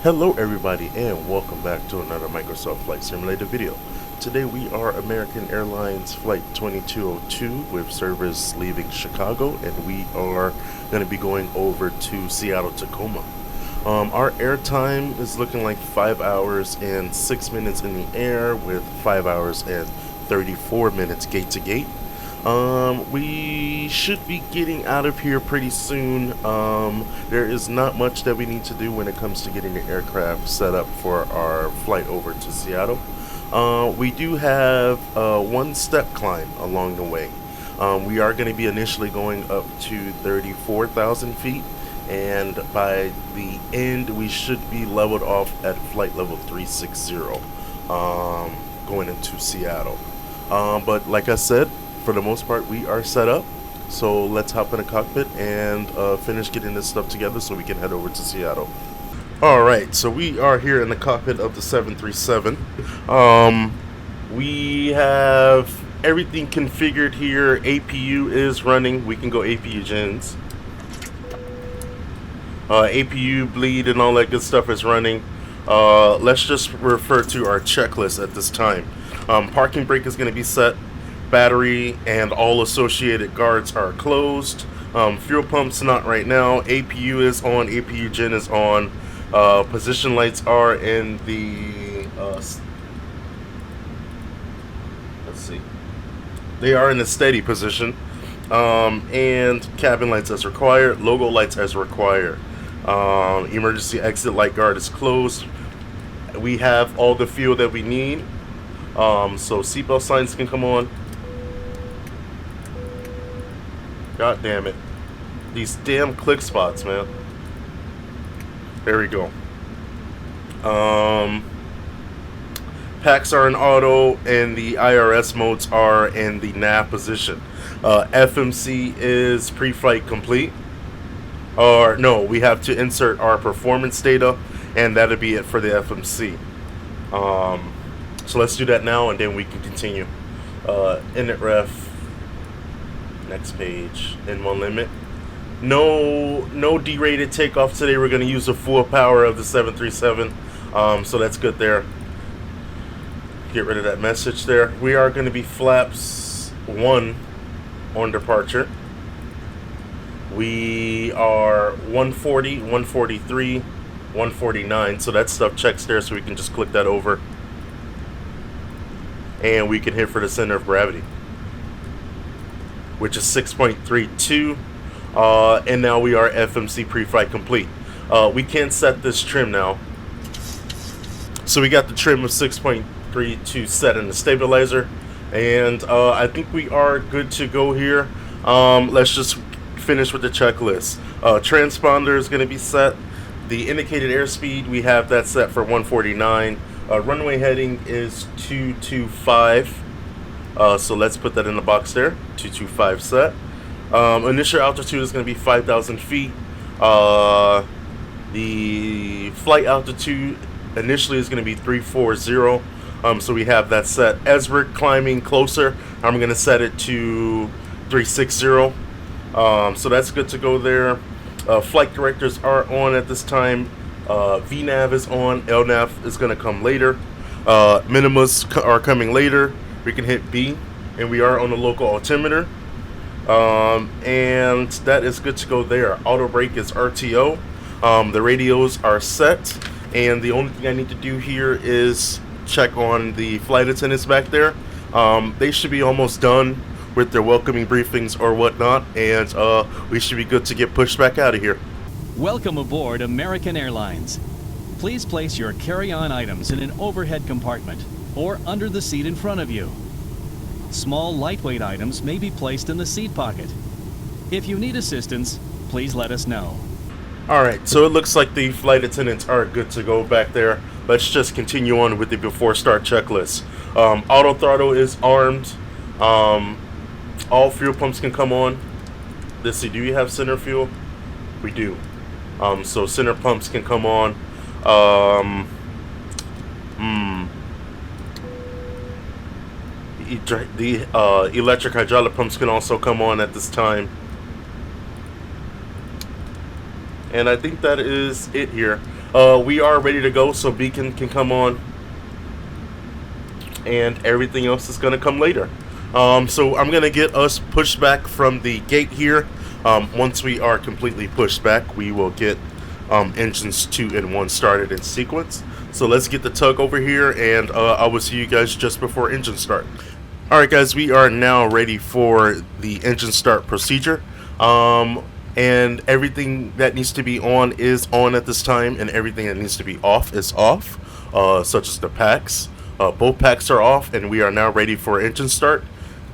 Hello everybody and welcome back to another Microsoft Flight Simulator video. Today we are American Airlines Flight 2202 with service leaving Chicago, and we are going to be going over to Seattle, Tacoma. Our air time is looking like 5 hours and 6 minutes in the air with 5 hours and 34 minutes gate to gate. We should be getting out of here pretty soon. There is not much that we need to do when it comes to getting the aircraft set up for our flight over to Seattle. We do have one step climb along the way. We are going to be initially going up to 34,000 feet, and by the end we should be leveled off at flight level 360, going into Seattle. But like I said, for the most part, we are set up. So let's hop in a cockpit and finish getting this stuff together so we can head over to Seattle. Alright, so we are here in the cockpit of the 737. We have everything configured here. APU is running. We can go APU gens. APU bleed and all that good stuff is running. Let's just refer to our checklist at this time. Parking brake is going to be set. Battery and all associated guards are closed. Fuel pumps not right now. APU is on. APU gen is on. Position lights are in the let's see, they are in the steady position, and cabin lights as required, logo lights as required. Emergency exit light guard is closed. We have all the fuel that we need, so seatbelt signs can come on. God damn it. These damn click spots, man. There we go. Packs are in auto, and the IRS modes are in the nav position. FMC is pre-flight complete. Or no, we have to insert our performance data, and that'll be it for the FMC. So let's do that now, and then we can continue. Init ref. Next page. N1 limit. No derated takeoff today. We're going to use the full power of the 737. So that's good there. Get rid of that message there. We are going to be flaps 1 on departure. We are 140, 143, 149. So that stuff checks there, so we can just click that over. And we can hit for the center of gravity, which is 6.32, and now we are FMC pre-flight complete. We can set this trim now. So we got the trim of 6.32 set in the stabilizer, and I think we are good to go here. Let's just finish with the checklist. Transponder is going to be set. The indicated airspeed, we have that set for 149. Runway heading is 225. So let's put that in the box there. 225 set. Initial altitude is going to be 5,000 feet. The flight altitude initially is going to be 340. So we have that set. As we're climbing closer, I'm going to set it to 360. So that's good to go there. Flight directors are on at this time. VNAV is on. LNAV is going to come later. Minimas are coming later. We can hit B, and we are on the local altimeter, and that is good to go there. Auto brake is RTO. The radios are set, and the only thing I need to do here is check on the flight attendants back there. They should be almost done with their welcoming briefings or whatnot, and we should be good to get pushed back out of here. Welcome aboard American Airlines. Please place your carry-on items in an overhead compartment or under the seat in front of you. Small, lightweight items may be placed in the seat pocket. If you need assistance, please let us know. Alright, so it looks like the flight attendants are good to go back there. Let's just continue on with the before start checklist. Auto throttle is armed. All fuel pumps can come on. Let's see, do we have center fuel? We do. So center pumps can come on. The electric hydraulic pumps can also come on at this time. And I think that is it here. We are ready to go, so beacon can come on, and everything else is going to come later. So I'm going to get us pushed back from the gate here. Once we are completely pushed back, we will get engines 2 and 1 started in sequence. So let's get the tug over here, and I will see you guys just before engine start. Alright guys, we are now ready for the engine start procedure. And everything that needs to be on is on at this time, and everything that needs to be off is off, such as the packs. Both packs are off, and we are now ready for engine start.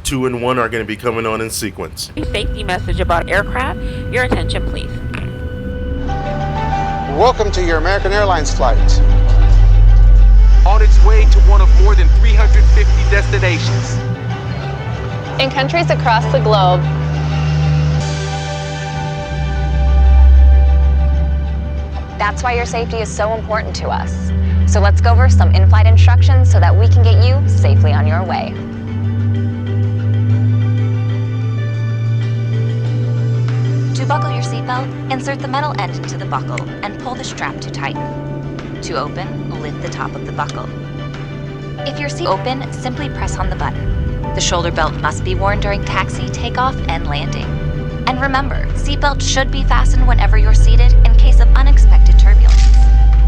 2 and 1 are going to be coming on in sequence. Safety message about aircraft. Your attention, please. Welcome to your American Airlines flight. On its way to one of more than 350 destinations. In countries across the globe. That's why your safety is so important to us. So let's go over some in-flight instructions so that we can get you safely on your way. To buckle your seatbelt, insert the metal end into the buckle and pull the strap to tighten. To open, lift the top of the buckle. If your seat open, simply press on the button. The shoulder belt must be worn during taxi, takeoff, and landing. And remember, seatbelts should be fastened whenever you're seated in case of unexpected turbulence.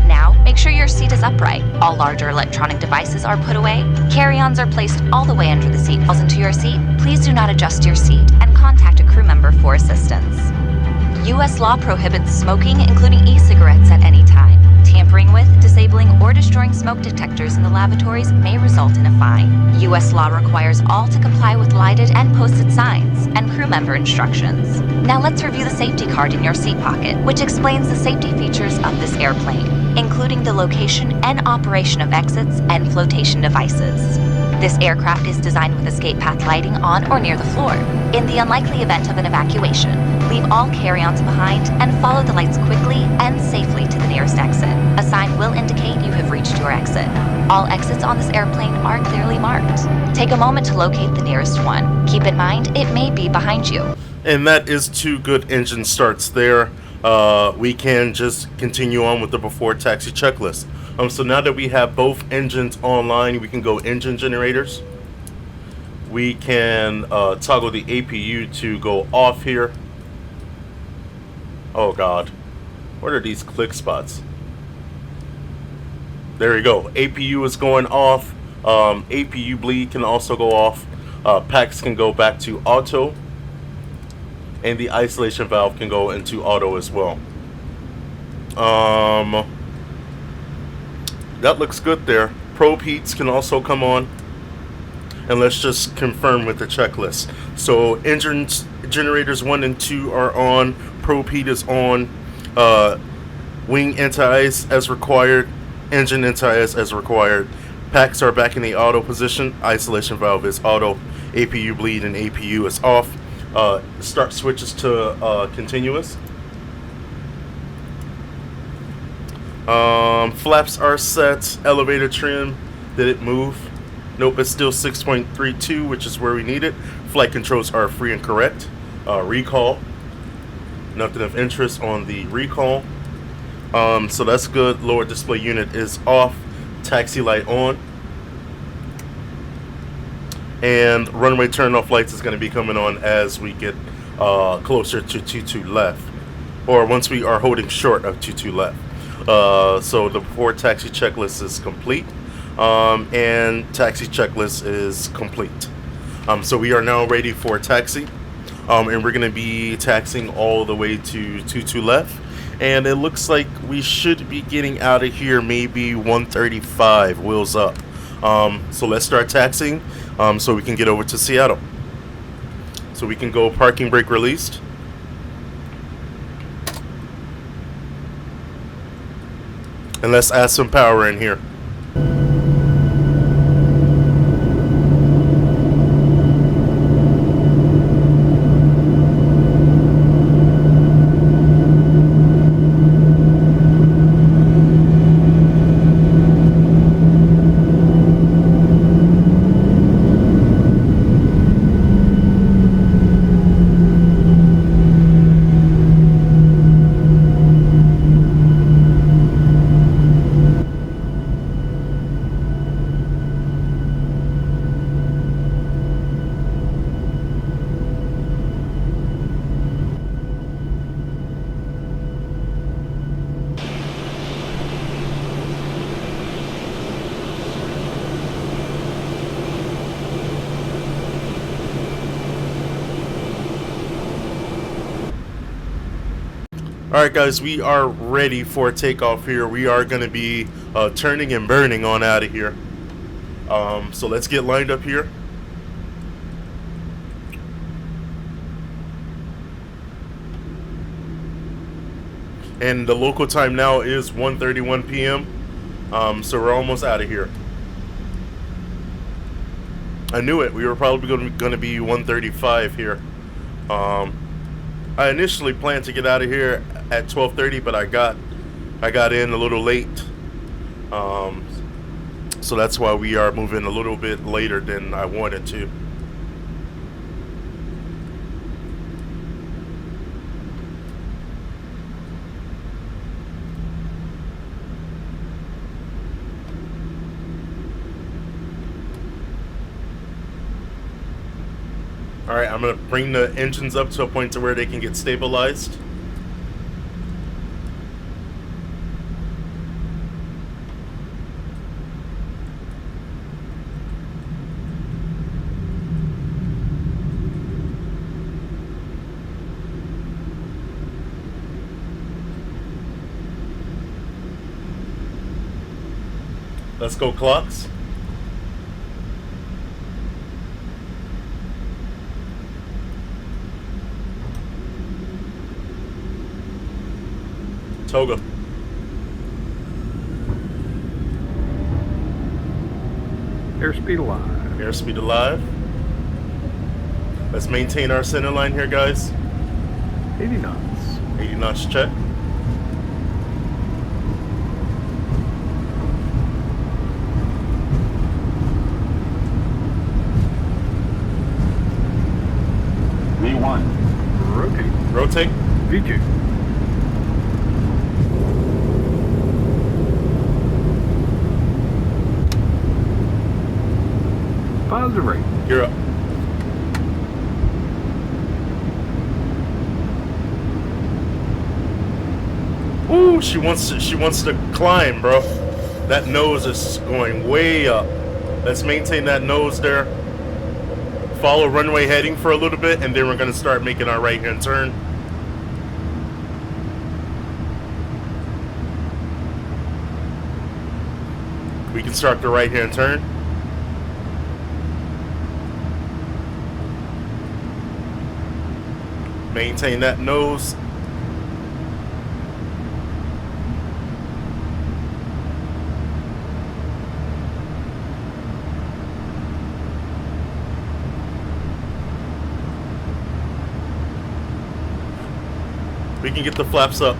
Now, make sure your seat is upright. All larger electronic devices are put away. Carry-ons are placed all the way under the seat. Falls into your seat, please do not adjust your seat and contact a crew member for assistance. U.S. law prohibits smoking, including e-cigarettes, at any time. Tampering with, disabling, or destroying smoke detectors in the lavatories may result in a fine. U.S. law requires all to comply with lighted and posted signs and crew member instructions. Now let's review the safety card in your seat pocket, which explains the safety features of this airplane, including the location and operation of exits and flotation devices. This aircraft is designed with escape path lighting on or near the floor. In the unlikely event of an evacuation, leave all carry-ons behind and follow the lights quickly and safely to the nearest exit. A sign will indicate you have reached your exit. All exits on this airplane are clearly marked. Take a moment to locate the nearest one. Keep in mind, it may be behind you. And that is 2 good engine starts there. We can just continue on with the before taxi checklist. So now that we have both engines online, we can go engine generators. We can toggle the APU to go off here. Oh God, what are these click spots? There you go. APU is going off. APU bleed can also go off. Packs can go back to auto. And the isolation valve can go into auto as well. That looks good there. Probe heats can also come on. And let's just confirm with the checklist. So engines, generators 1 and 2 are on. Probe heat is on. Wing anti-ice as required. Engine anti-ice as required. Packs are back in the auto position. Isolation valve is auto. APU bleed and APU is off. Start switches to continuous. Flaps are set. Elevator trim. Did it move? Nope, it's still 6.32, which is where we need it. Flight controls are free and correct. Recall. Nothing of interest on the recall. So that's good. Lower display unit is off. Taxi light on. And runway turn off lights is going to be coming on as we get closer to 22 left. Or once we are holding short of 22 left. So the before taxi checklist is complete. And taxi checklist is complete. So we are now ready for taxi. And we're going to be taxiing all the way to 22 left. And it looks like we should be getting out of here maybe 135 wheels up. So let's start taxiing so we can get over to Seattle. So we can go parking brake released. And let's add some power in here. Alright guys, we are ready for takeoff here. We are going to be turning and burning on out of here. So let's get lined up here. And the local time now is 1:31 p.m. So we're almost out of here. I knew it. We were probably going to be 1:35 here. I initially planned to get out of here at 12:30, but I got in a little late. So that's why we are moving a little bit later than I wanted to. Alright, I'm going to bring the engines up to a point to where they can get stabilized. Let's go, clocks. Toga. Airspeed alive. Airspeed alive. Let's maintain our center line here, guys. 80 knots. 80 knots check. V1. Rotate. Rotate. V2. Positive rate. You're up. Ooh, she wants to climb, bro. That nose is going way up. Let's maintain that nose there. Follow runway heading for a little bit, and then we're gonna start making our right-hand turn. We can start the right-hand turn. Maintain that nose. We can get the flaps up.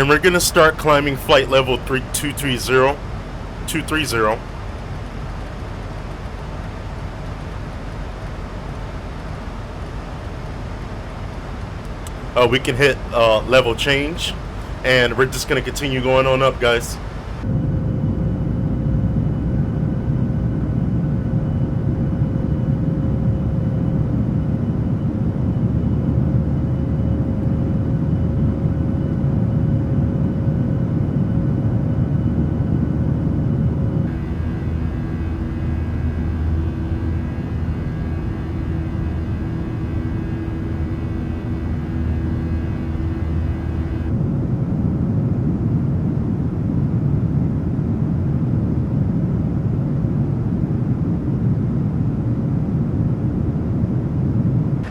And we're gonna start climbing flight level 230. We can hit level change, and we're just gonna continue going on up, guys.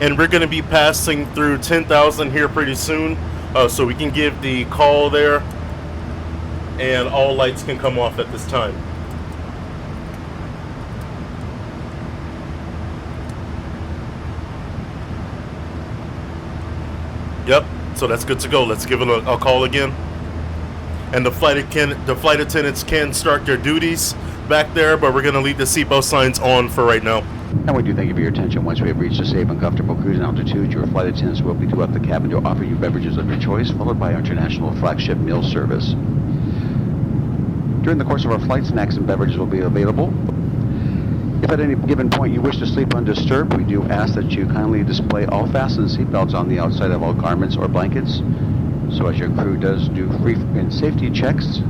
And we're going to be passing through 10,000 here pretty soon, so we can give the call there, and all lights can come off at this time. Yep, so that's good to go. Let's give it a call again. And the flight attendants can start their duties back there, but we're going to leave the seatbelt signs on for right now. And we do thank you for your attention. Once we have reached a safe and comfortable cruising altitude, your flight attendants will be due up the cabin to offer you beverages of your choice, followed by our international flagship meal service. During the course of our flight, snacks and beverages will be available. If at any given point you wish to sleep undisturbed, we do ask that you kindly display all fastened seatbelts on the outside of all garments or blankets, so as your crew does do free and safety checks.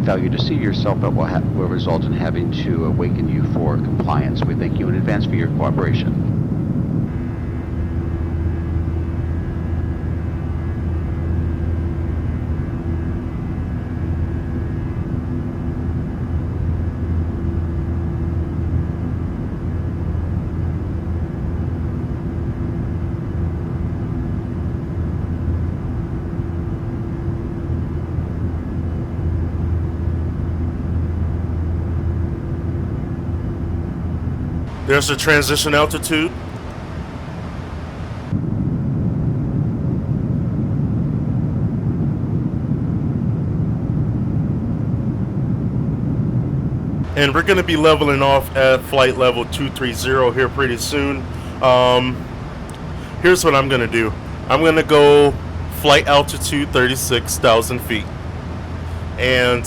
Failure to see your seatbelt will result in having to awaken you for compliance. We thank you in advance for your cooperation. There's the transition altitude. And we're going to be leveling off at flight level 230 here pretty soon. Here's what I'm going to do. I'm going to go flight altitude 36,000 feet. And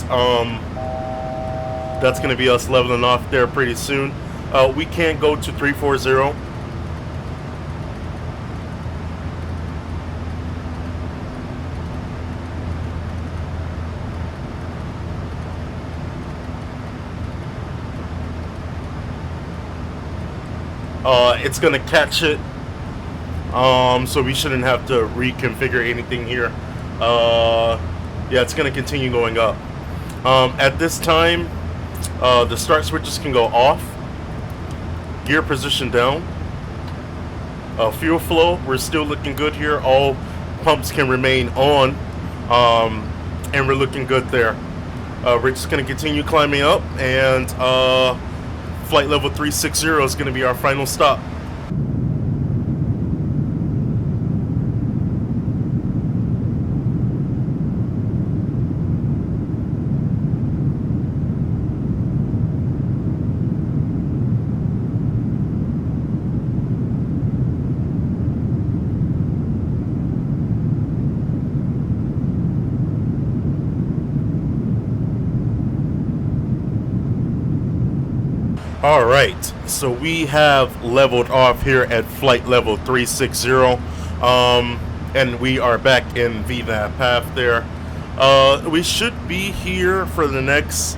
that's going to be us leveling off there pretty soon. We can't go to 340. It's gonna catch it, so we shouldn't have to reconfigure anything here. Yeah, it's gonna continue going up. At this time, the start switches can go off. Gear position down. Fuel flow, we're still looking good here. All pumps can remain on, and we're looking good there. We're just going to continue climbing up, and flight level 360 is going to be our final stop. All right, so we have leveled off here at flight level 360, and we are back in VNAV path there. We should be here for the next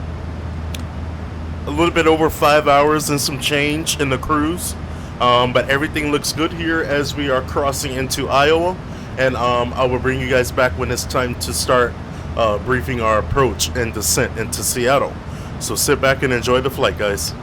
a little bit over 5 hours and some change in the cruise, but everything looks good here as we are crossing into Iowa, and I will bring you guys back when it's time to start briefing our approach and descent into Seattle. So sit back and enjoy the flight, guys.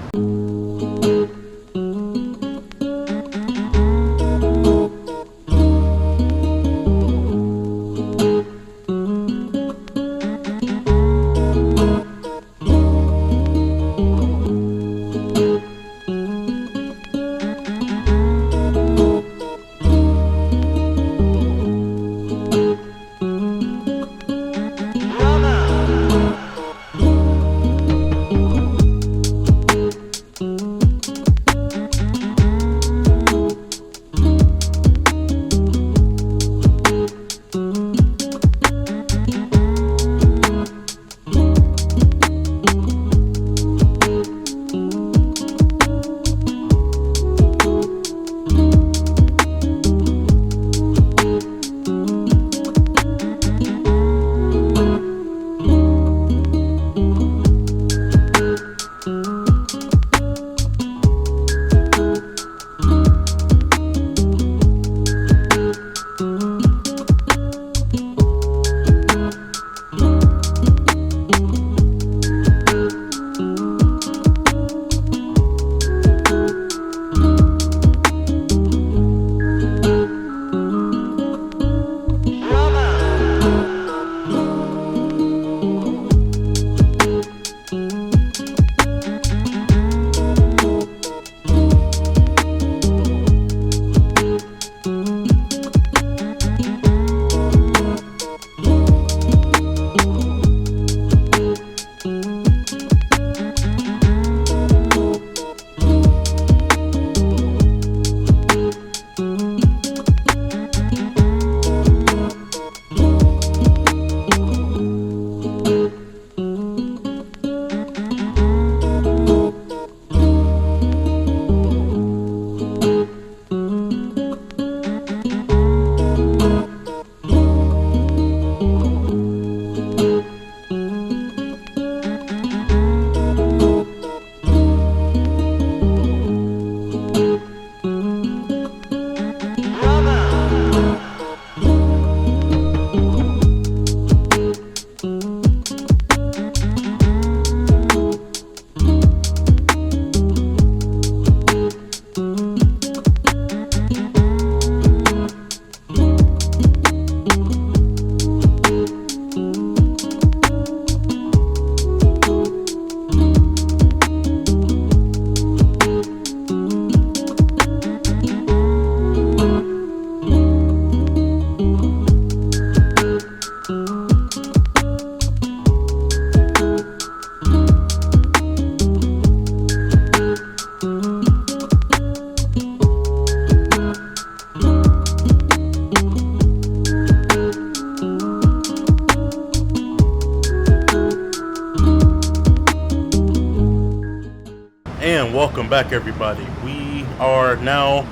And welcome back, everybody. We are now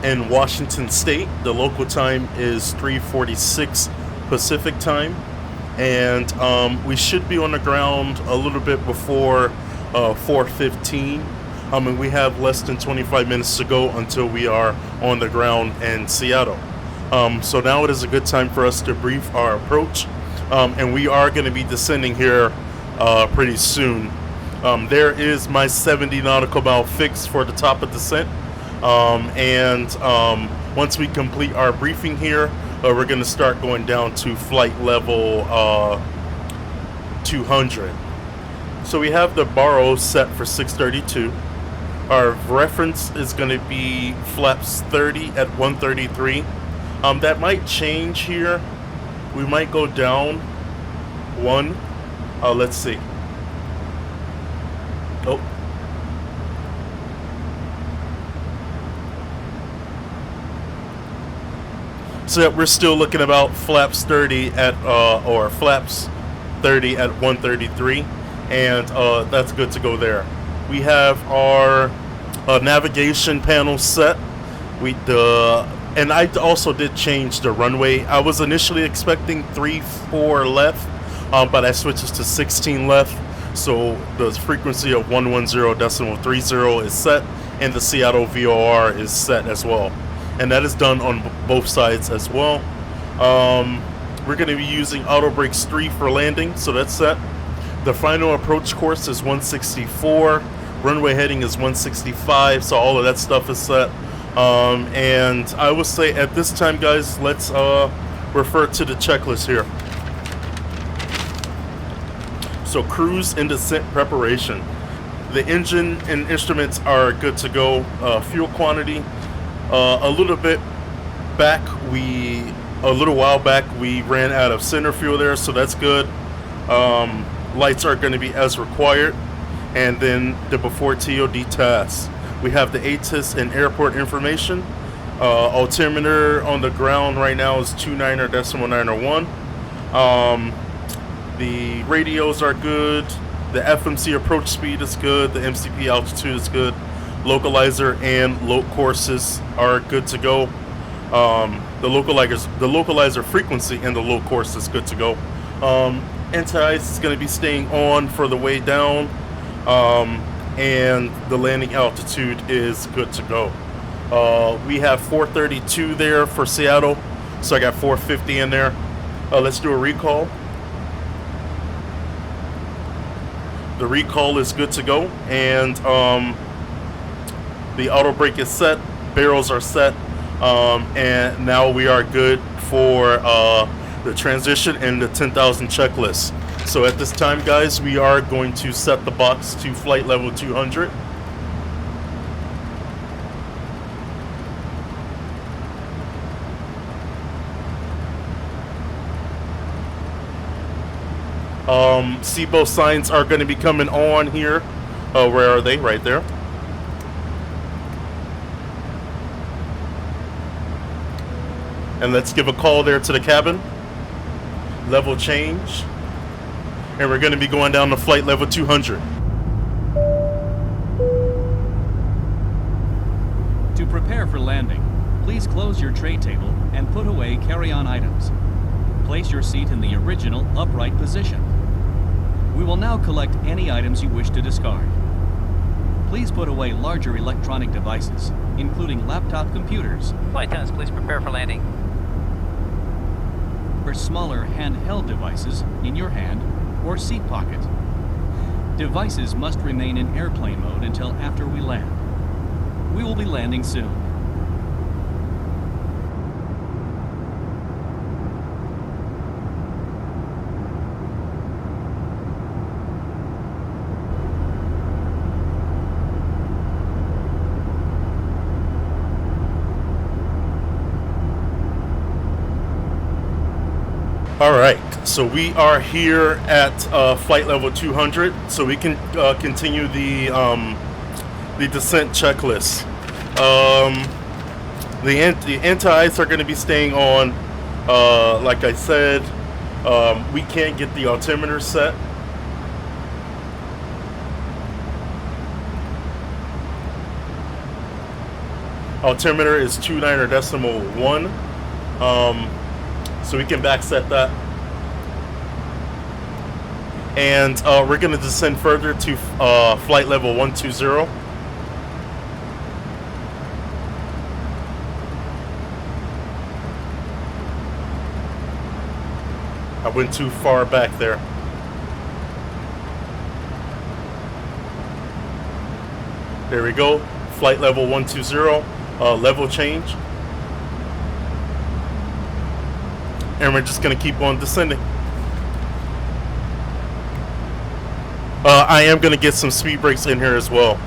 in Washington State. The local time is 3:46 Pacific time, and we should be on the ground a little bit before 4:15. We have less than 25 minutes to go until we are on the ground in Seattle. So now it is a good time for us to brief our approach, and we are going to be descending here pretty soon. There is my 70 nautical mile fix for the top of descent, and once we complete our briefing here, we're going to start going down to flight level 200. So we have the baro set for 632. Our reference is going to be flaps 30 at 133. That might change here. We might go down one. Let's see. Oh. So yeah, we're still looking about flaps 30 at or flaps 30 at 133, and that's good to go there. We have our navigation panel set. And I also did change the runway. I was initially expecting 3-4 left, but I switched it to 16 left. So the frequency of 110.30 is set, and the Seattle VOR is set as well. And that is done on both sides as well. We're going to be using auto brakes 3 for landing, so that's set. The final approach course is 164. Runway heading is 165, so all of that stuff is set. And I would say at this time, guys, let's refer to the checklist here. So cruise and descent preparation. The engine and instruments are good to go. Fuel quantity. A little while back, we ran out of center fuel there, so that's good. Lights are going to be as required. And then the before TOD tasks. We have the ATIS and airport information. Altimeter on the ground right now is 29.901. The radios are good. The FMC approach speed is good. The MCP altitude is good. Localizer and load courses are good to go. The localizer frequency and the load course is good to go. Anti-ice is going to be staying on for the way down. And the landing altitude is good to go. We have 432 there for Seattle, so I got 450 in there. Let's do a recall. The recall is good to go, and the auto brake is set, barrels are set, and now we are good for the transition and the 10,000 checklist. So at this time, guys, we are going to set the box to flight level 200. Seatbelt signs are going to be coming on here. Where are they? Right there. And let's give a call there to the cabin. Level change. And we're going to be going down to flight level 200. To prepare for landing, please close your tray table and put away carry-on items. Place your seat in the original upright position. We will now collect any items you wish to discard. Please put away larger electronic devices, including laptop computers. Flight attendants, please prepare for landing. For smaller handheld devices in your hand or seat pocket. Devices must remain in airplane mode until after we land. We will be landing soon. All right, so we are here at flight level 200, so we can continue the descent checklist. The anti-ice are going to be staying on. Like I said, we can't get the altimeter set. Altimeter is 29.1. So we can back set that. And we're going to descend further to flight level 120. I went too far back there. There we go. Flight level 120. Level change. And we're just going to keep on descending. I am going to get some speed brakes in here as well.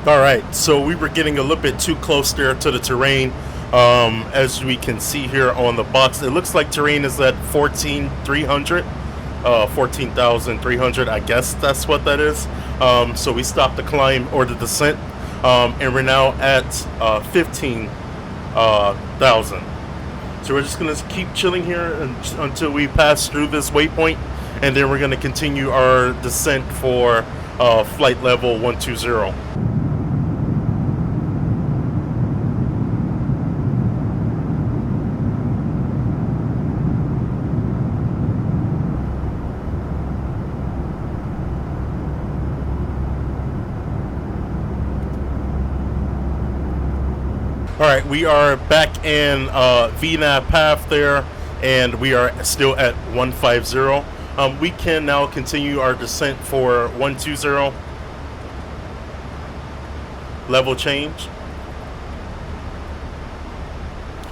Alright, so we were getting a little bit too close there to the terrain. As we can see here on the box, it looks like terrain is at 14,300, 14,300. I guess that's what that is. So we stopped the climb or the descent, and we're now at 15,000. So we're just gonna keep chilling here until we pass through this waypoint, and then we're gonna continue our descent for flight level 120. Alright, we are back in VNAV path there, and we are still at 150. We can now continue our descent for 120. Level change.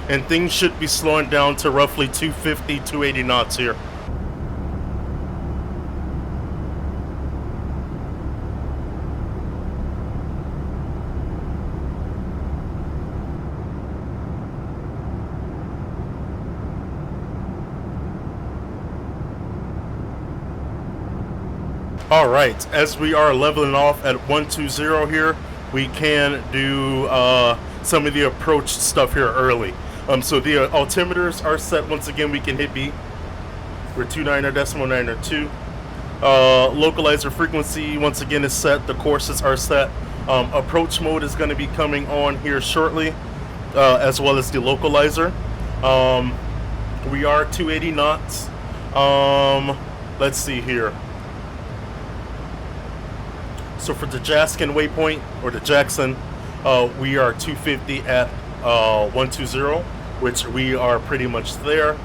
And things should be slowing down to roughly 250, 280 knots here. Alright, as we are leveling off at 120 here, we can do some of the approach stuff here early. So the altimeters are set. Once again, we can hit B. We're 29.902. Localizer frequency, once again, is set. The courses are set. Approach mode is going to be coming on here shortly, as well as the localizer. We are 280 knots. Let's see here. So for the Jaskin waypoint, or the Jackson, we are 250 at 120, which we are pretty much there.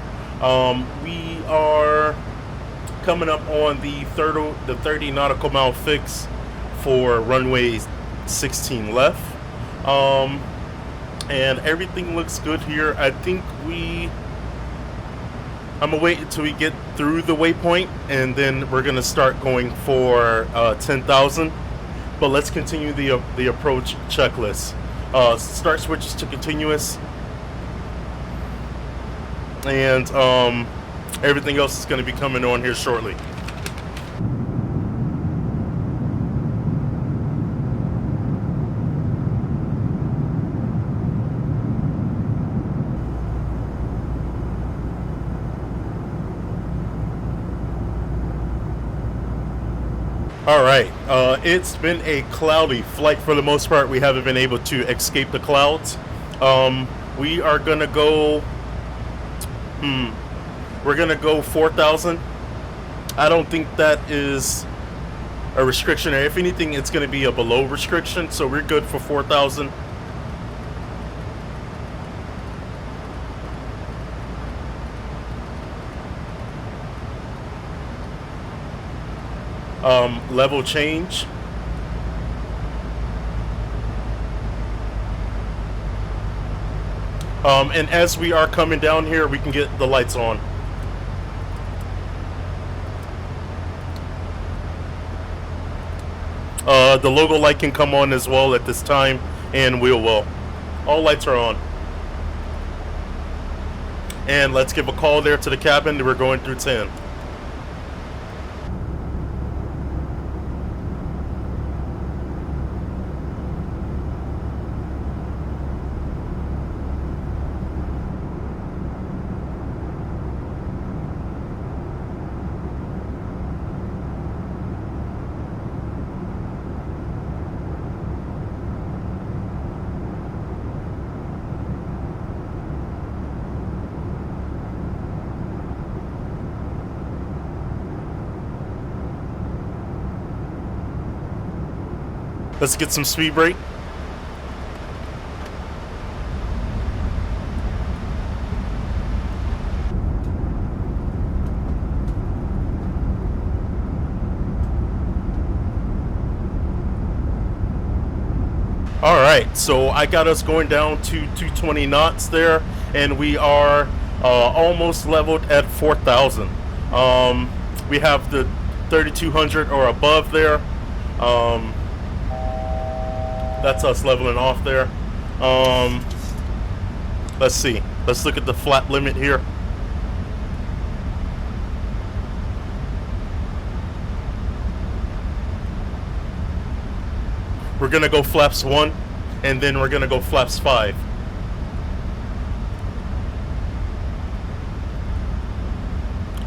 We are coming up on the 30 nautical mile fix for runway 16 left. And everything looks good here. I think I'm gonna wait until we get through the waypoint, and then we're gonna start going for 10,000. But let's continue the approach checklist. Start switches to continuous, and everything else is going to be coming on here shortly. Alright, it's been a cloudy flight for the most part. We haven't been able to escape the clouds. We are gonna go, we're gonna go 4,000. I don't think that is a restriction. If anything, it's gonna be a below restriction, so we're good for 4,000. Level change. And as we are coming down here, we can get the lights on. The logo light can come on as well at this time, and wheel well. All lights are on. And let's give a call there to the cabin. We're going through 10. Let's get some speed brake. All right, so I got us going down to 220 knots there, and we are almost leveled at 4,000. We have the 3,200 or above there. That's us leveling off there. Let's see. Let's look at the flap limit here. We're gonna go flaps 1, and then we're gonna go flaps 5.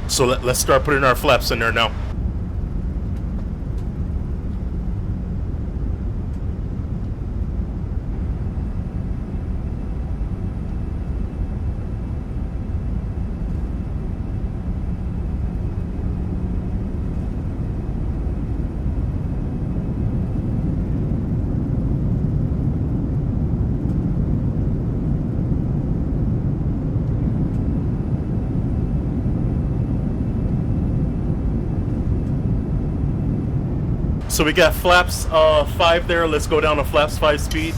So let's start putting our flaps in there now. So we got flaps 5 there. Let's go down to flaps 5 speed.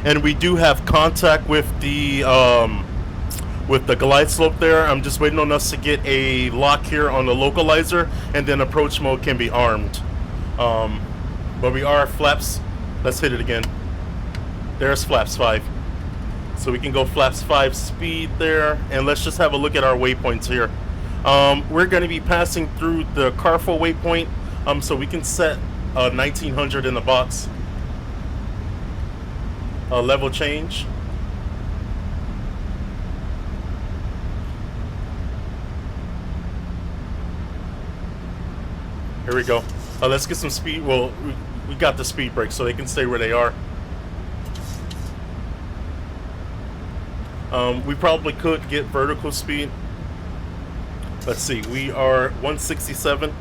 And we do have contact with the glide slope there. I'm just waiting on us to get a lock here on the localizer, and then approach mode can be armed. But we are flaps. Let's hit it again. There's flaps 5. So we can go flaps 5 speed there, and let's just have a look at our waypoints here. We're going to be passing through the Carful waypoint, so we can set 1900 in the box. Level change. Here we go. Let's get some speed. Well, we got the speed brake, so they can stay where they are. We probably could get vertical speed. Let's see, we are 167.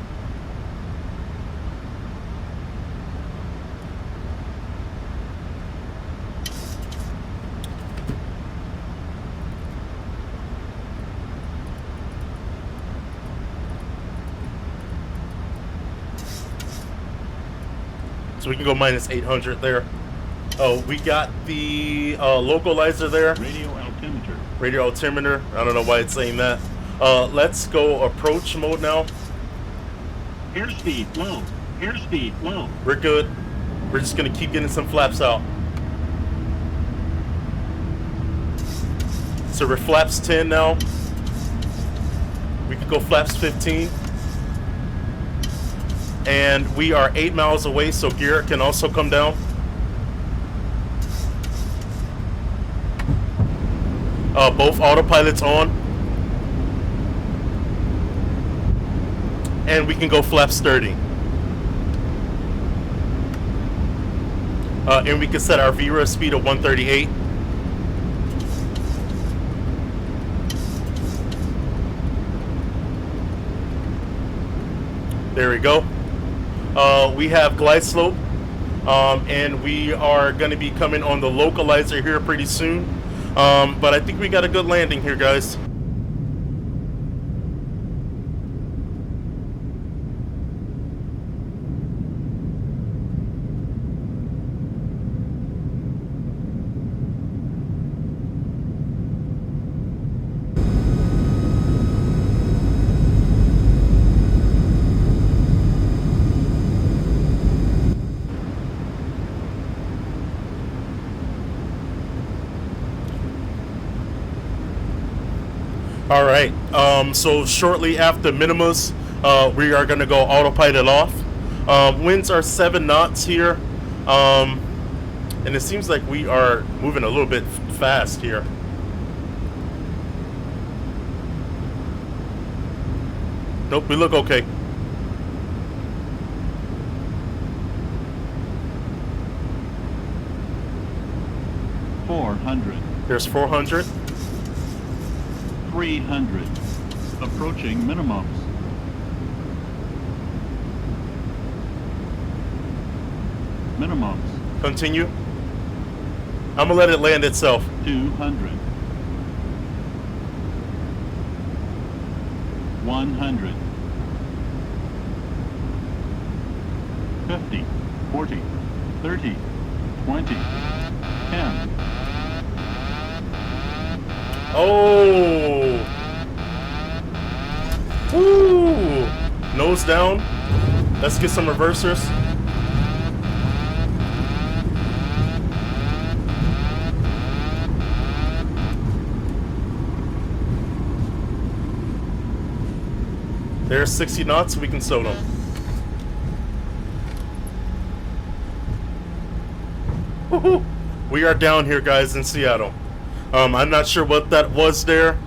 So we can go minus 800 there. Oh, we got the localizer there. Radio altimeter. I don't know why it's saying that. Let's go approach mode now. Airspeed low. Airspeed low. We're good. We're just gonna keep getting some flaps out. So we're flaps 10 now. We could go flaps 15. And we are 8 miles away, so gear can also come down. Both autopilots on. And we can go flaps 30. And we can set our VRA speed of 138. There we go. We have glide slope. And we are going to be coming on the localizer here pretty soon. But I think we got a good landing here, guys. All right, so shortly after minimas, we are going to go autopilot off. Winds are 7 knots here, and it seems like we are moving a little bit fast here. Nope, we look okay. $400. There's 400. 300. Approaching minimums. Minimums. Continue. I'm gonna let it land itself. 200. 100. 50. 40. 30. 20. 10. Oh! Woo! Nose down. Let's get some reversers. There's 60 knots. We can sew them. Woohoo! We are down here, guys, in Seattle. I'm not sure what that was there.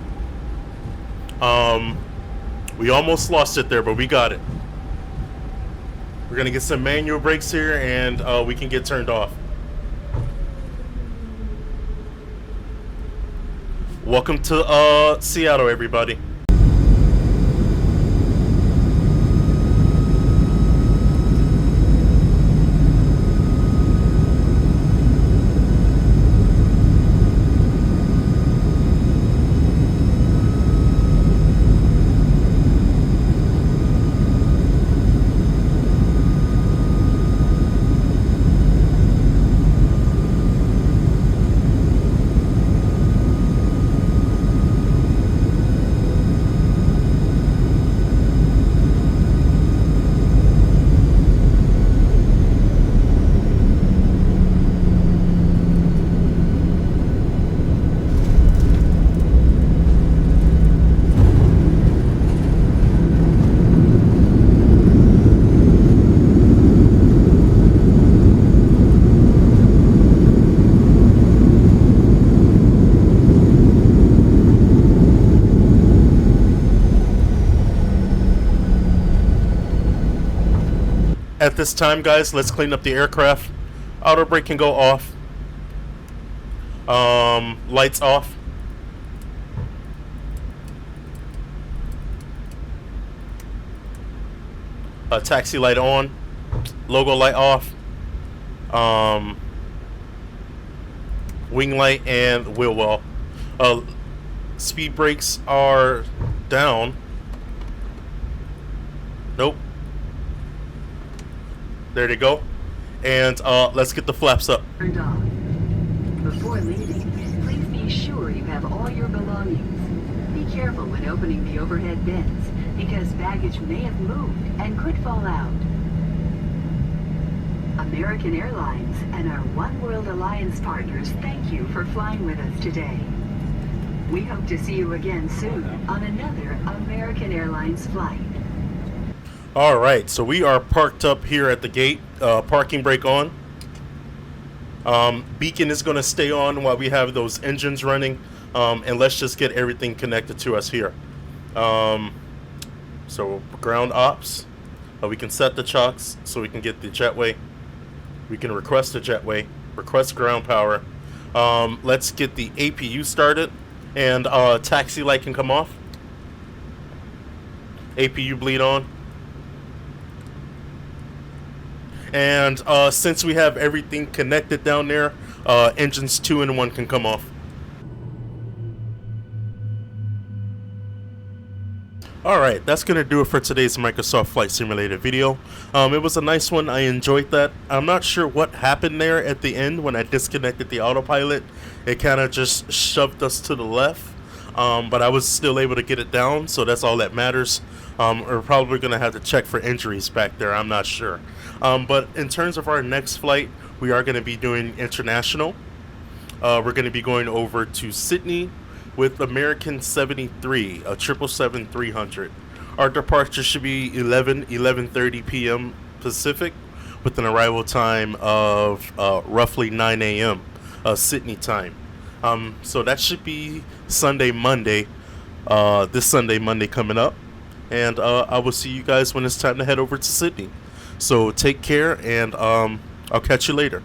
We almost lost it there, but we got it. We're gonna get some manual brakes here, and we can get turned off. Welcome to Seattle, everybody. At this time, guys, let's clean up the aircraft. Auto brake can go off. Lights off. Taxi light on. Logo light off. Wing light and wheel well. Speed brakes are down. Nope. There they go. And let's get the flaps up. Turned on. Before leaving, please be sure you have all your belongings. Be careful when opening the overhead bins, because baggage may have moved and could fall out. American Airlines and our One World Alliance partners thank you for flying with us today. We hope to see you again soon on another American Airlines flight. Alright, so we are parked up here at the gate. Parking brake on. Beacon is going to stay on while we have those engines running. And let's just get everything connected to us here. So ground ops. We can set the chocks so we can get the jetway. We can request a jetway. Request ground power. Let's get the APU started. And taxi light can come off. APU bleed on. And since we have everything connected down there, engines 2 and 1 can come off. Alright, that's going to do it for today's Microsoft Flight Simulator video. It was a nice one. I enjoyed that. I'm not sure what happened there at the end when I disconnected the autopilot. It kind of just shoved us to the left. But I was still able to get it down, so that's all that matters. We're probably going to have to check for injuries back there. I'm not sure. But in terms of our next flight, we are going to be doing international. We're going to be going over to Sydney with American 73, a 777-300. Our departure should be 11:30 p.m. Pacific, with an arrival time of roughly 9 a.m. Sydney time. So that should be Sunday, Monday. This Sunday, Monday coming up. And I will see you guys when it's time to head over to Sydney. So take care, and I'll catch you later.